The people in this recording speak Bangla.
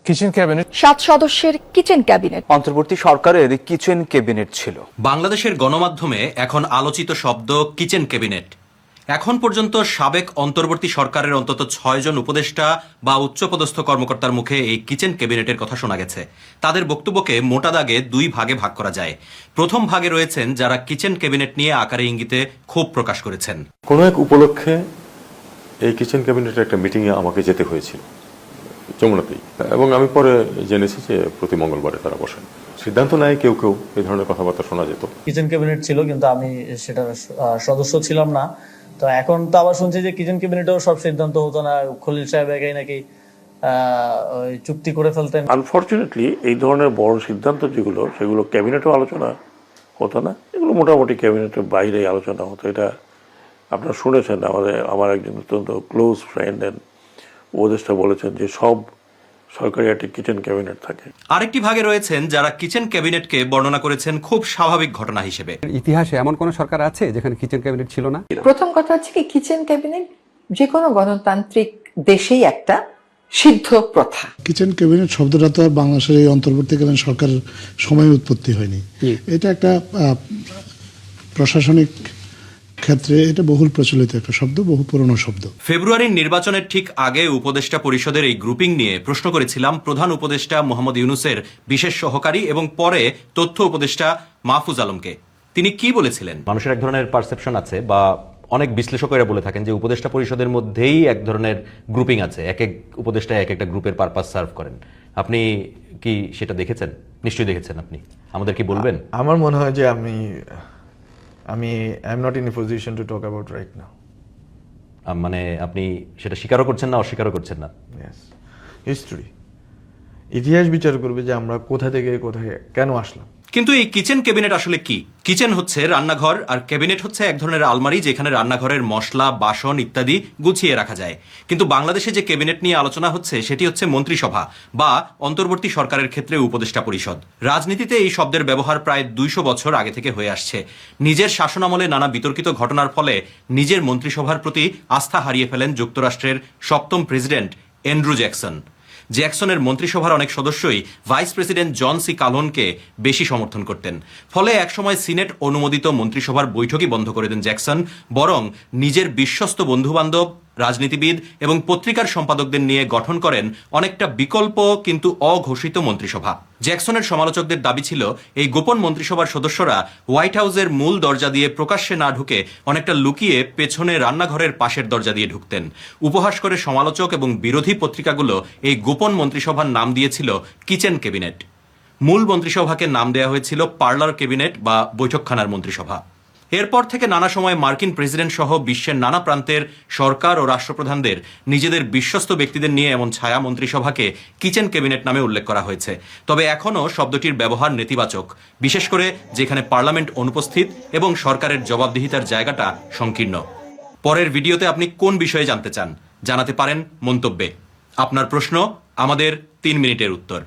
কিচেন ক্যাবিনেট 7 সদস্যের কিচেন ক্যাবিনেট। অন্তর্বর্তী সরকারের কিচেন ক্যাবিনেট ছিল। বাংলাদেশের গণমাধ্যমে এখন আলোচিত শব্দ কিচেন ক্যাবিনেট। এখন পর্যন্ত সাবেক অন্তর্বর্তী সরকারের অন্তত 6 জন উপদেষ্টা বা উচ্চপদস্থ কর্মকর্তার মুখে এই কিচেন ক্যাবিনেটের কথা শোনা গেছে। তাদের বক্তব্যকে মোটা দাগে 2 ভাগে ভাগ করা যায়। প্রথম ভাগে রয়েছেন যারা কিচেন ক্যাবিনেট নিয়ে আকারে ইঙ্গিতে ক্ষোভ প্রকাশ করেছেন। কোনো এক উপলক্ষে এই কিচেন ক্যাবিনেটের একটা মিটিংয়ে আমাকে যেতে হয়েছিল যমুনাতেই, এবং আমি পরে জেনেছি যে প্রতি মঙ্গলবারে তারা বসেন, সিদ্ধান্ত নেয় কেউ কেউ, এই ধরনের কথাবার্তা শোনা যেত। কিচেন ক্যাবিনেট ছিল কিন্তু আমি সেটার সদস্য ছিলাম না। তো এখন তো আবার শুনছি যে কিচেন ক্যাবিনেটেও সব সিদ্ধান্ত হতো না, খলিল সাহেব একাই নাকি চুক্তি করে ফেলতেন। আনফরচুনেটলি এই ধরনের বড় সিদ্ধান্ত যেগুলো, সেগুলো ক্যাবিনেটেও আলোচনা হতো না, এগুলো মোটামুটি ক্যাবিনেটের বাইরে আলোচনা হতো। এটা আপনারা শুনেছেন, আমার একজন অত্যন্ত ক্লোজ ফ্রেন্ড এন্ড উপদেষ্টা বলেছেন যে সব সরকারি একটা কিচেন ক্যাবিনেট থাকে। আরেকটি ভাগে রয়েছেন যারা কিচেন ক্যাবিনেটকে বর্ণনা করেছেন খুব স্বাভাবিক ঘটনা হিসেবে। ইতিহাসে এমন কোন সরকার আছে যেখানে কিচেন ক্যাবিনেট ছিল না? প্রথম কথা হচ্ছে কি, কিচেন ক্যাবিনেট যে কোনো গণতান্ত্রিক দেশেই একটা সিদ্ধ প্রথা। কিচেন ক্যাবিনেট শব্দটা তো আর বাংলাদেশের এই অন্তর্বর্তীকালীন সরকারের সময় উৎপত্তি হয়নি। এটা একটা প্রশাসনিক ক্ষেত্রে এটা বহুল প্রচলিত একটা শব্দ, বহু পুরনো শব্দ। ফেব্রুয়ারির নির্বাচনের ঠিক আগে উপদেষ্টা পরিষদের এই গ্রুপিং নিয়ে প্রশ্ন করেছিলাম প্রধান উপদেষ্টা মোহাম্মদ ইউনূসের বিশেষ সহকারী এবং পরে তথ্য উপদেষ্টা মাহফুজ আলমকে। তিনি কি বলেছিলেন? মানুষের এক ধরনের পারসেপশন আছে, বা অনেক বিশ্লেষকেরা বলে থাকেন যে উপদেষ্টা পরিষদের মধ্যেই এক ধরনের গ্রুপিং আছে, এক এক উপদেষ্টা এক একটা গ্রুপের পারপাস সার্ভ করেন। আপনি কি সেটা দেখেছেন? নিশ্চয়ই দেখেছেন। আপনি আমাদের কি বলবেন? আমার মনে হয় যে আমি I am not in a position to talk about right now. মানে আপনি সেটা স্বীকারও করছেন না, অস্বীকারও করছেন না? ইয়েস, হিস্ট্রি, ইতিহাস বিচার করবে যে আমরা কোথা থেকে কোথায় কেন আসলাম। কিন্তু এই কিচেন ক্যাবিনেট আসলে কি? কিচেন হচ্ছে রান্নাঘর, আর ক্যাবিনেট হচ্ছে এক ধরনের আলমারি যেখানে রান্নাঘরের মশলা, বাসন ইত্যাদি গুছিয়ে রাখা যায়। কিন্তু বাংলাদেশে যে ক্যাবিনেট নিয়ে আলোচনা হচ্ছে সেটি হচ্ছে মন্ত্রিসভা বা অন্তর্বর্তী সরকারের ক্ষেত্রে উপদেষ্টা পরিষদ। রাজনীতিতে এই শব্দের ব্যবহার প্রায় 200 বছর আগে থেকে হয়ে আসছে। নিজের শাসনামলে নানা বিতর্কিত ঘটনার ফলে নিজের মন্ত্রিসভার প্রতি আস্থা হারিয়ে ফেলেন যুক্তরাষ্ট্রের 7ম প্রেসিডেন্ট অ্যান্ড্রু জ্যাকসন। জ্যাকসনের মন্ত্রিসভার অনেক সদস্যই ভাইস প্রেসিডেন্ট জন সি কালহনকে বেশি সমর্থন করতেন। ফলে একসময় সিনেট অনুমোদিত মন্ত্রিসভার বৈঠকই বন্ধ করে দেন জ্যাকসন, বরং নিজের বিশ্বস্ত বন্ধুবান্ধব, রাজনীতিবিদ এবং পত্রিকার সম্পাদকদের নিয়ে গঠন করেন অনেকটা বিকল্প কিন্তু অঘোষিত মন্ত্রিসভা। জ্যাকসনের সমালোচকদের দাবি ছিল এই গোপন মন্ত্রিসভার সদস্যরা হোয়াইট হাউসের মূল দরজা দিয়ে প্রকাশ্যে না ঢুকে অনেকটা লুকিয়ে পেছনে রান্নাঘরের পাশের দরজা দিয়ে ঢুকতেন। উপহাস করে সমালোচক এবং বিরোধী পত্রিকাগুলো এই গোপন মন্ত্রিসভার নাম দিয়েছিল কিচেন ক্যাবিনেট। মূল মন্ত্রিসভাকে নাম দেওয়া হয়েছিল পার্লার ক্যাবিনেট বা বৈঠকখানার মন্ত্রিসভা। এরপর থেকে নানা সময় মার্কিন প্রেসিডেন্ট সহ বিশ্বের নানা প্রান্তের সরকার ও রাষ্ট্রপ্রধানদের নিজেদের বিশ্বস্ত ব্যক্তিদের নিয়ে এমন ছায়া মন্ত্রিসভাকে কিচেন ক্যাবিনেট নামে উল্লেখ করা হয়েছে। তবে এখনও শব্দটির ব্যবহার নেতিবাচক, বিশেষ করে যেখানে পার্লামেন্ট অনুপস্থিত এবং সরকারের জবাবদিহিতার জায়গাটা সংকীর্ণ। পরের ভিডিওতে আপনি কোন বিষয়ে জানতে চান জানাতে পারেন মন্তব্যে। আপনার প্রশ্ন, আমাদের 3 মিনিটের উত্তর।